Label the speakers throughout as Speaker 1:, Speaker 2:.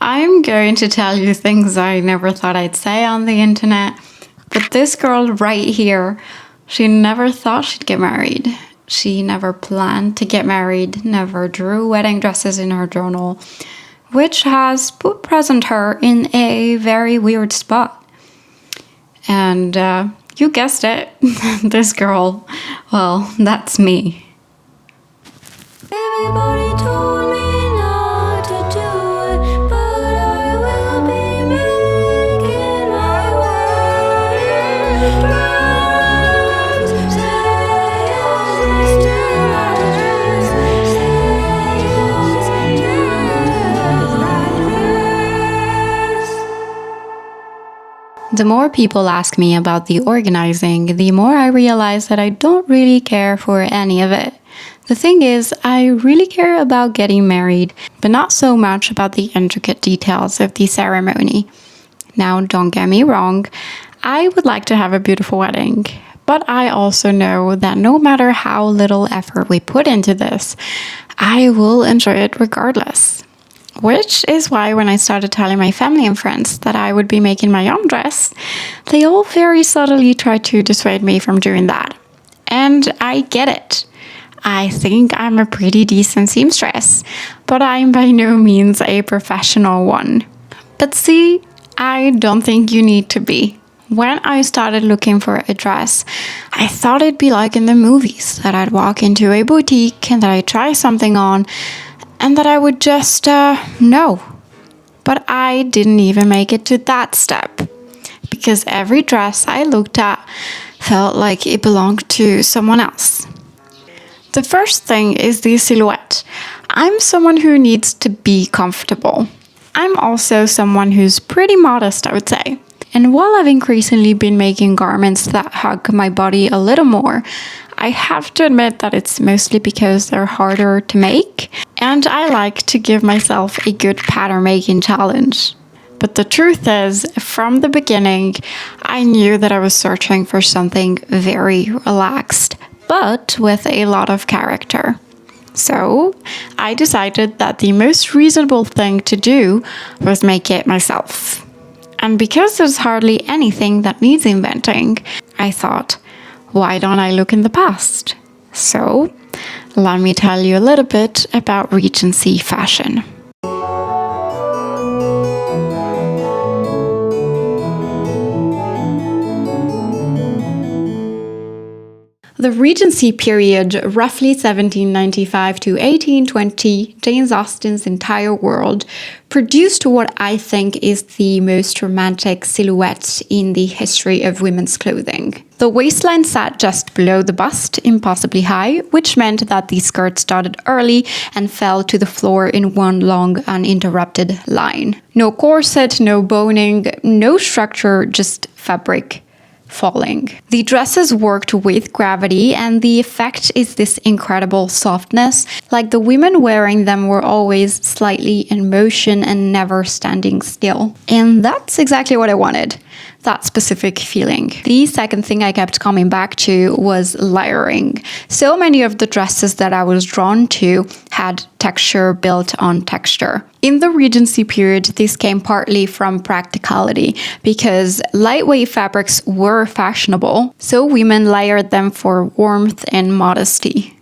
Speaker 1: I'm going to tell you things I never thought I'd say on the internet, but this girl right here, she never thought she'd get married. She never planned to get married, never drew wedding dresses in her journal, which has put present her in a very weird spot. And you guessed it, this girl, well, that's me.
Speaker 2: Everybody told me not to do it, but I will be making my wedding plans. Say yes to my dress, say yes to my dress.
Speaker 1: The more people ask me about the organizing, the more I realize that I don't really care for any of it. The thing is, I really care about getting married, but not so much about the intricate details of the ceremony. Now, don't get me wrong, I would like to have a beautiful wedding, but I also know that no matter how little effort we put into this, I will enjoy it regardless. Which is why when I started telling my family and friends that I would be making my own dress, they all very subtly tried to dissuade me from doing that. And I get it. I think I'm a pretty decent seamstress, but I'm by no means a professional one. But see, I don't think you need to be. When I started looking for a dress, I thought it'd be like in the movies, that I'd walk into a boutique and that I'd try something on, and that I would just know. But I didn't even make it to that step, because every dress I looked at felt like it belonged to someone else. The first thing is the silhouette. I'm someone who needs to be comfortable. I'm also someone who's pretty modest, I would say. And while I've increasingly been making garments that hug my body a little more, I have to admit that it's mostly because they're harder to make, and I like to give myself a good pattern making challenge. But the truth is, from the beginning, I knew that I was searching for something very relaxed, but with a lot of character. So I decided that the most reasonable thing to do was make it myself. And because there's hardly anything that needs inventing, I thought, why don't I look in the past? So let me tell you a little bit about Regency fashion. The Regency period, roughly 1795 to 1820, Jane Austen's entire world, produced what I think is the most romantic silhouette in the history of women's clothing. The waistline sat just below the bust, impossibly high, which meant that the skirt started early and fell to the floor in one long, uninterrupted line. No corset, no boning, no structure, just fabric falling. The dresses worked with gravity, and the effect is this incredible softness, like the women wearing them were always slightly in motion and never standing still. And that's exactly what I wanted, that specific feeling. The second thing I kept coming back to was layering. So many of the dresses that I was drawn to had texture built on texture. In the Regency period, this came partly from practicality, because lightweight fabrics were fashionable, so women layered them for warmth and modesty.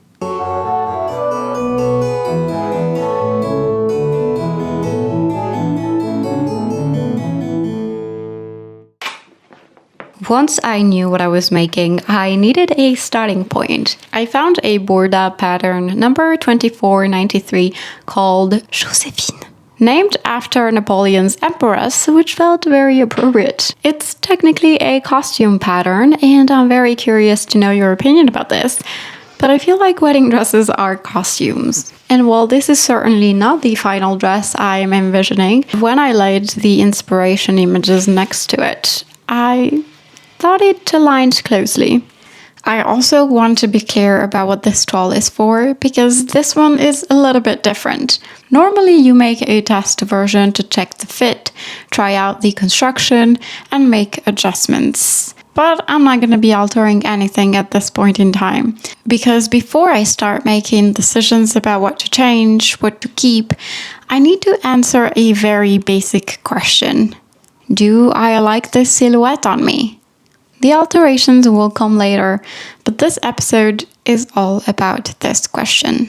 Speaker 1: Once I knew what I was making, I needed a starting point. I found a Burda pattern number 2493 called Joséphine, named after Napoleon's empress, which felt very appropriate. It's technically a costume pattern, and I'm very curious to know your opinion about this, but I feel like wedding dresses are costumes. And while this is certainly not the final dress I'm envisioning, when I laid the inspiration images next to it, I thought it aligned closely. I also want to be clear about what this toile is for, because this one is a little bit different. Normally you make a test version to check the fit, try out the construction, and make adjustments. but I'm not going to be altering anything at this point in time. Because before I start making decisions about what to change, what to keep, I need to answer a very basic question. Do I like this silhouette on me? The alterations will come later, but this episode is all about this question.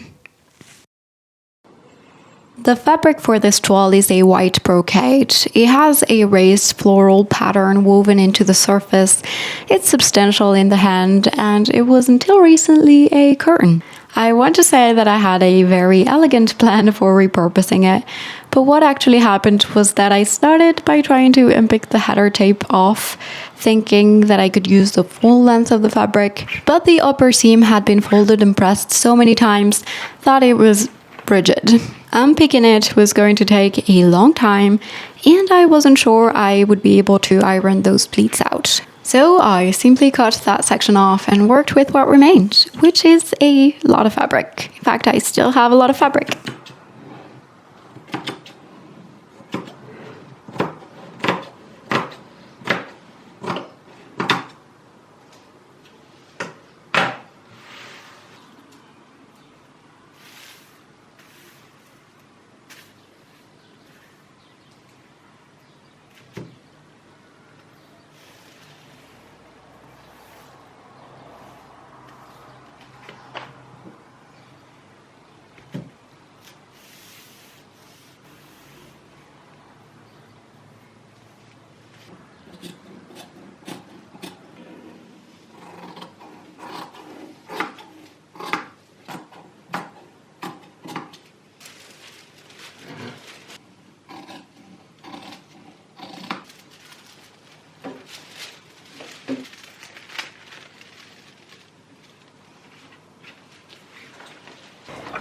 Speaker 1: The fabric for this toile is a white brocade. It has a raised floral pattern woven into the surface. It's substantial in the hand, and it was until recently a curtain. I want to say that I had a very elegant plan for repurposing it, but what actually happened was that I started by trying to unpick the header tape off, thinking that I could use the full length of the fabric, but the upper seam had been folded and pressed so many times that it was rigid. Unpicking it was going to take a long time, and I wasn't sure I would be able to iron those pleats out. So I simply cut that section off and worked with what remained, which is a lot of fabric. In fact, I still have a lot of fabric.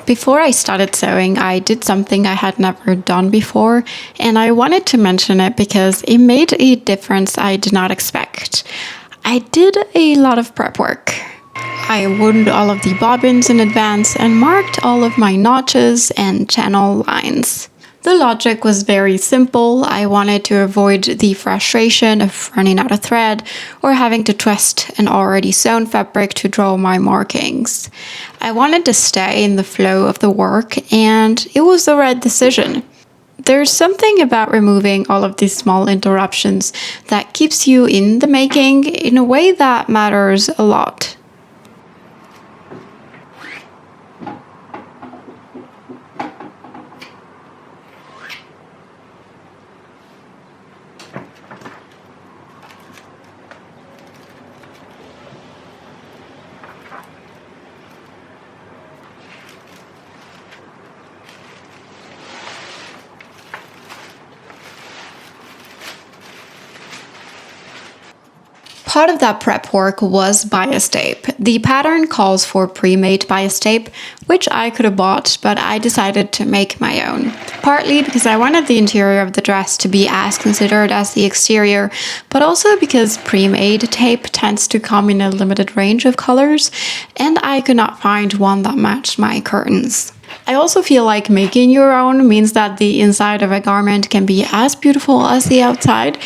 Speaker 1: Before I started sewing, I did something I had never done before, and I wanted to mention it because it made a difference I did not expect. I did a lot of prep work. I wound all of the bobbins in advance and marked all of my notches and channel lines. The logic was very simple. I wanted to avoid the frustration of running out of thread or having to twist an already sewn fabric to draw my markings. I wanted to stay in the flow of the work, and it was the right decision. There's something about removing all of these small interruptions that keeps you in the making in a way that matters a lot. Part of that prep work was bias tape. The pattern calls for pre-made bias tape, which I could have bought, but I decided to make my own. Partly because I wanted the interior of the dress to be as considered as the exterior, but also because pre-made tape tends to come in a limited range of colors, and I could not find one that matched my curtains. I also feel like making your own means that the inside of a garment can be as beautiful as the outside,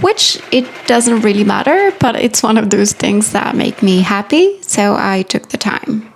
Speaker 1: which it doesn't really matter, but it's one of those things that make me happy, so I took the time.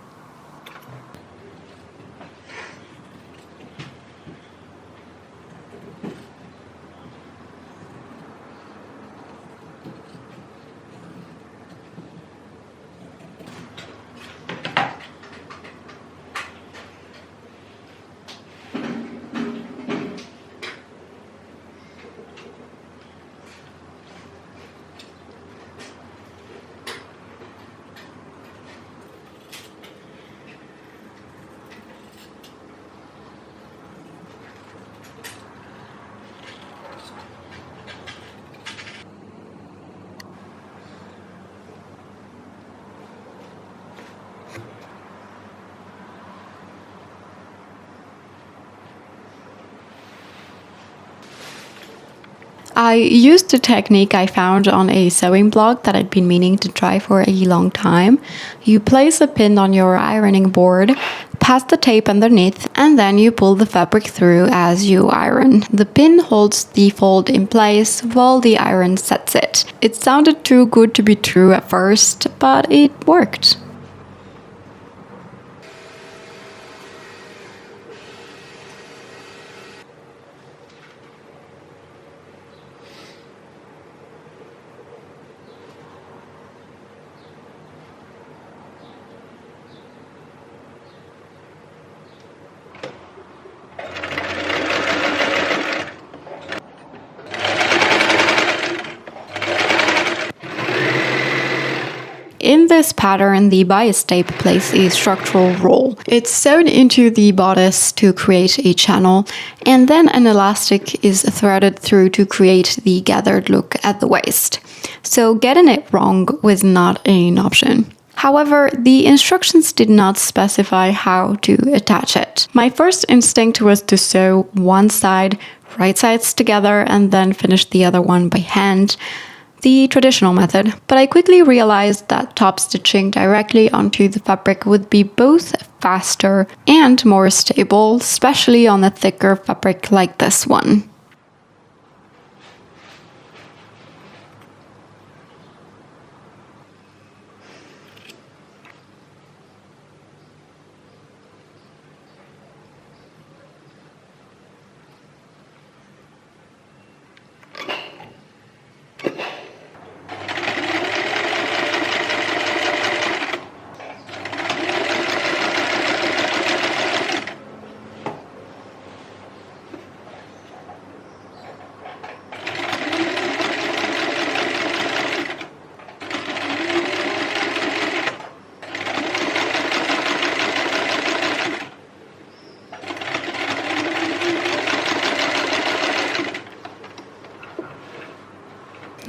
Speaker 1: I used a technique I found on a sewing blog that I'd been meaning to try for a long time. You place a pin on your ironing board, pass the tape underneath, and then you pull the fabric through as you iron. The pin holds the fold in place while the iron sets it. It sounded too good to be true at first, but it worked. In this pattern, the bias tape plays a structural role. It's sewn into the bodice to create a channel, and then an elastic is threaded through to create the gathered look at the waist. So getting it wrong was not an option. However, the instructions did not specify how to attach it. My first instinct was to sew one side, right sides together, and then finish the other one by hand, the traditional method. But I quickly realized that top stitching directly onto the fabric would be both faster and more stable, especially on a thicker fabric like this one.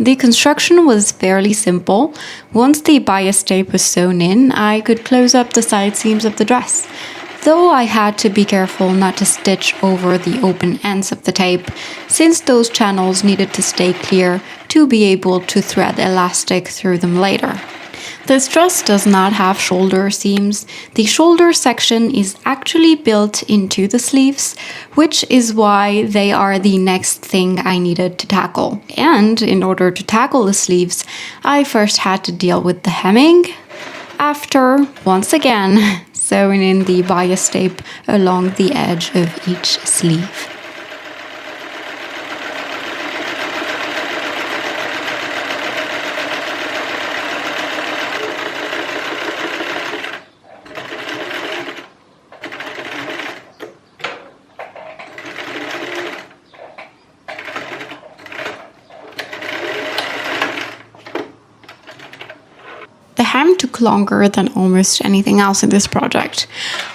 Speaker 1: The construction was fairly simple. Once the bias tape was sewn in, I could close up the side seams of the dress, though I had to be careful not to stitch over the open ends of the tape, since those channels needed to stay clear to be able to thread elastic through them later. This dress does not have shoulder seams. The shoulder section is actually built into the sleeves, which is why they are the next thing I needed to tackle. And in order to tackle the sleeves, I first had to deal with the hemming, after, once again, sewing in the bias tape along the edge of each sleeve. The hem took longer than almost anything else in this project.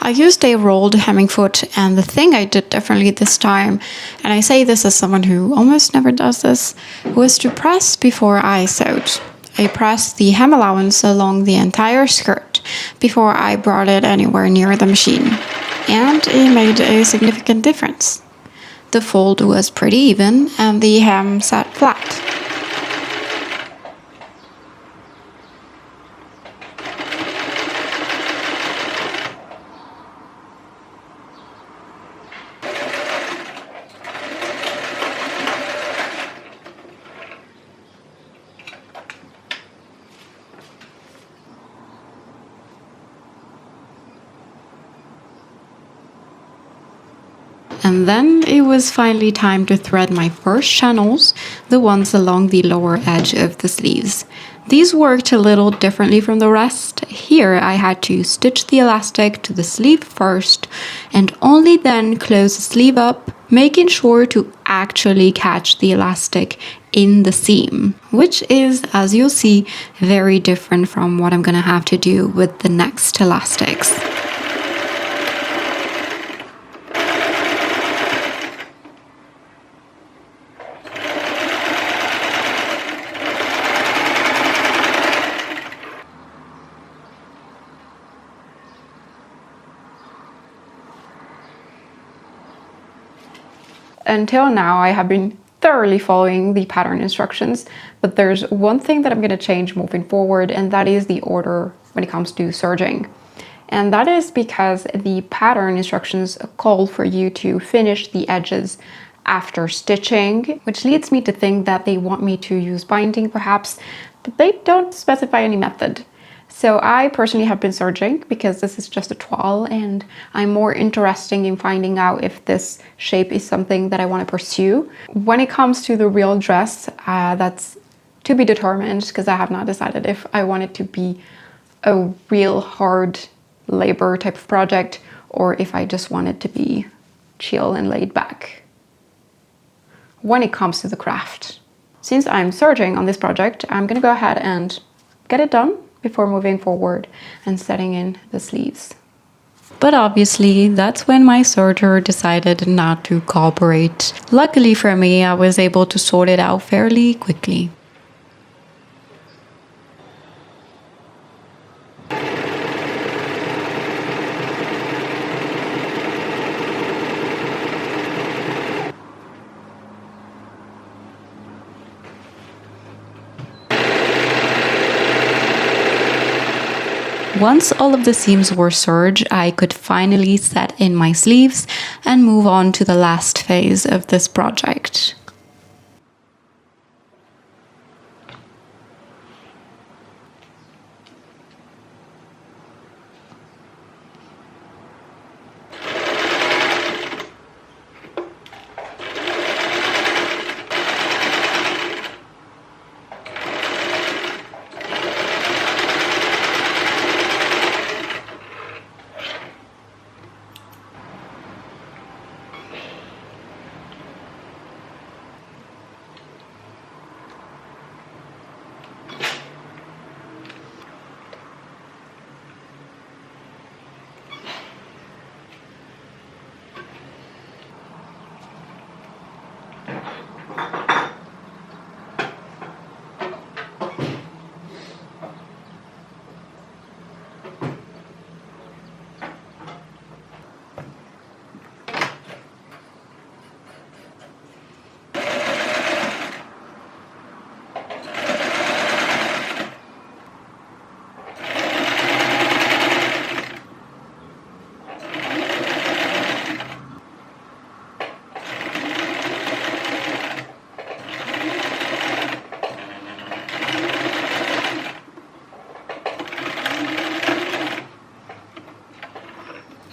Speaker 1: I used a rolled hemming foot, and the thing I did differently this time, and I say this as someone who almost never does this, was to press before I sewed. I pressed the hem allowance along the entire skirt before I brought it anywhere near the machine, and it made a significant difference. The fold was pretty even, and the hem sat flat. And then it was finally time to thread my first channels, the ones along the lower edge of the sleeves. These worked a little differently from the rest. Here I had to stitch the elastic to the sleeve first and only then close the sleeve up, making sure to actually catch the elastic in the seam, which is, as you'll see, very different from what I'm gonna have to do with the next elastics. Until now, I have been thoroughly following the pattern instructions, but there's one thing that I'm going to change moving forward, and that is the order when it comes to serging. And that is because the pattern instructions call for you to finish the edges after stitching, which leads me to think that they want me to use binding perhaps, but they don't specify any method. So I personally have been searching because this is just a toile and I'm more interested in finding out if this shape is something that I want to pursue. When it comes to the real dress, that's to be determined because I have not decided if I want it to be a real hard labor type of project or if I just want it to be chill and laid back when it comes to the craft. Since I'm searching on this project, I'm gonna go ahead and get it done before moving forward and setting in the sleeves. But obviously, that's when my serger decided not to cooperate. Luckily for me, I was able to sort it out fairly quickly. Once all of the seams were serged, I could finally set in my sleeves and move on to the last phase of this project.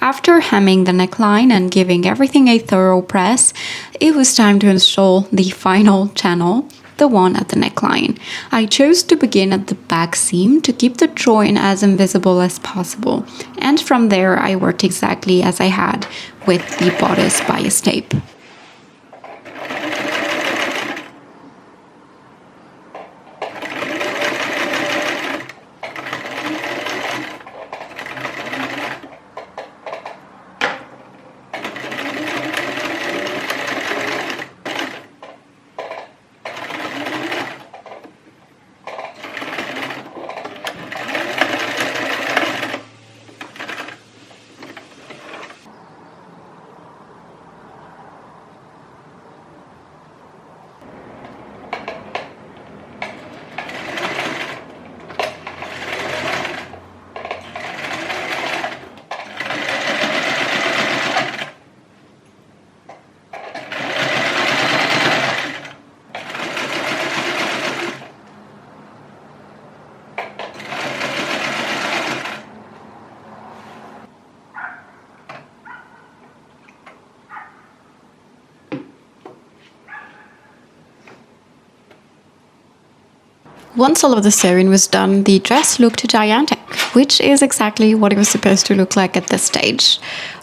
Speaker 1: After hemming the neckline and giving everything a thorough press, it was time to install the final channel, the one at the neckline. I chose to begin at the back seam to keep the join as invisible as possible, and from there I worked exactly as I had with the bodice bias tape. Once all of the sewing was done, the dress looked gigantic, which is exactly what it was supposed to look like at this stage.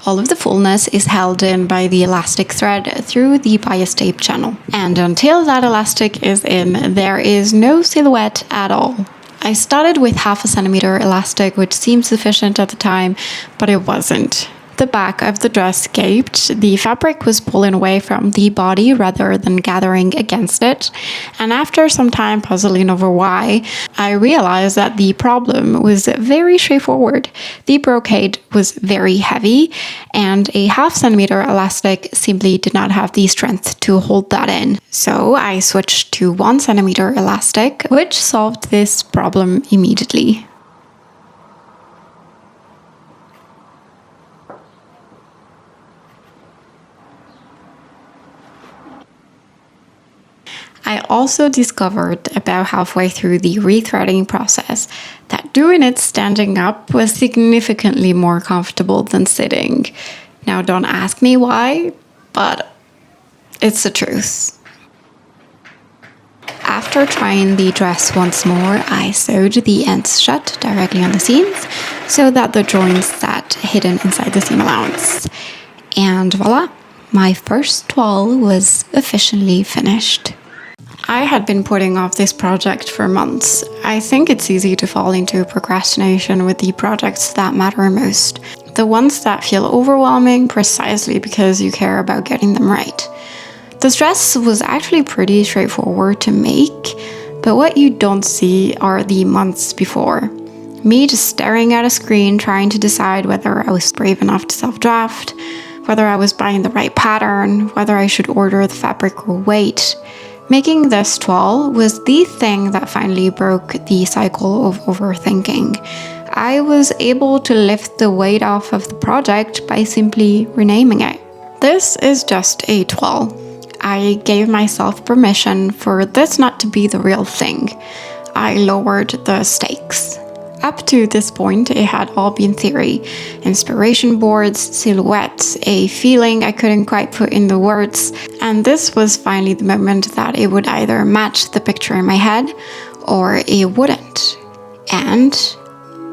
Speaker 1: All of the fullness is held in by the elastic thread through the bias tape channel. And until that elastic is in, there is no silhouette at all. I started with 0.5 centimeter elastic, which seemed sufficient at the time, but it wasn't. The back of the dress gaped, the fabric was pulling away from the body rather than gathering against it, and after some time puzzling over why, I realized that the problem was very straightforward. The brocade was very heavy, and a 0.5 centimeter elastic simply did not have the strength to hold that in. So I switched to 1 centimeter elastic, which solved this problem immediately. I also discovered about halfway through the rethreading process that doing it standing up was significantly more comfortable than sitting. Now, don't ask me why, but it's the truth. After trying the dress once more, I sewed the ends shut directly on the seams so that the joints sat hidden inside the seam allowance. And voila, my first toile was officially finished. I had been putting off this project for months. I think it's easy to fall into procrastination with the projects that matter most. The ones that feel overwhelming precisely because you care about getting them right. This dress was actually pretty straightforward to make, but what you don't see are the months before. Me just staring at a screen trying to decide whether I was brave enough to self-draft, whether I was buying the right pattern, whether I should order the fabric or wait. Making this toile was the thing that finally broke the cycle of overthinking. I was able to lift the weight off of the project by simply renaming it. This is just a toile. I gave myself permission for this not to be the real thing. I lowered the stakes. Up to this point, it had all been theory. Inspiration boards, silhouettes, a feeling I couldn't quite put in the words. And this was finally the moment that it would either match the picture in my head or it wouldn't. And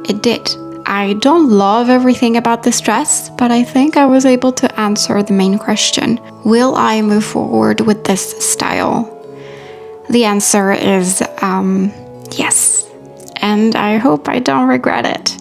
Speaker 1: it did. I don't love everything about this dress, but I think I was able to answer the main question. Will I move forward with this style? The answer is yes. And I hope I don't regret it.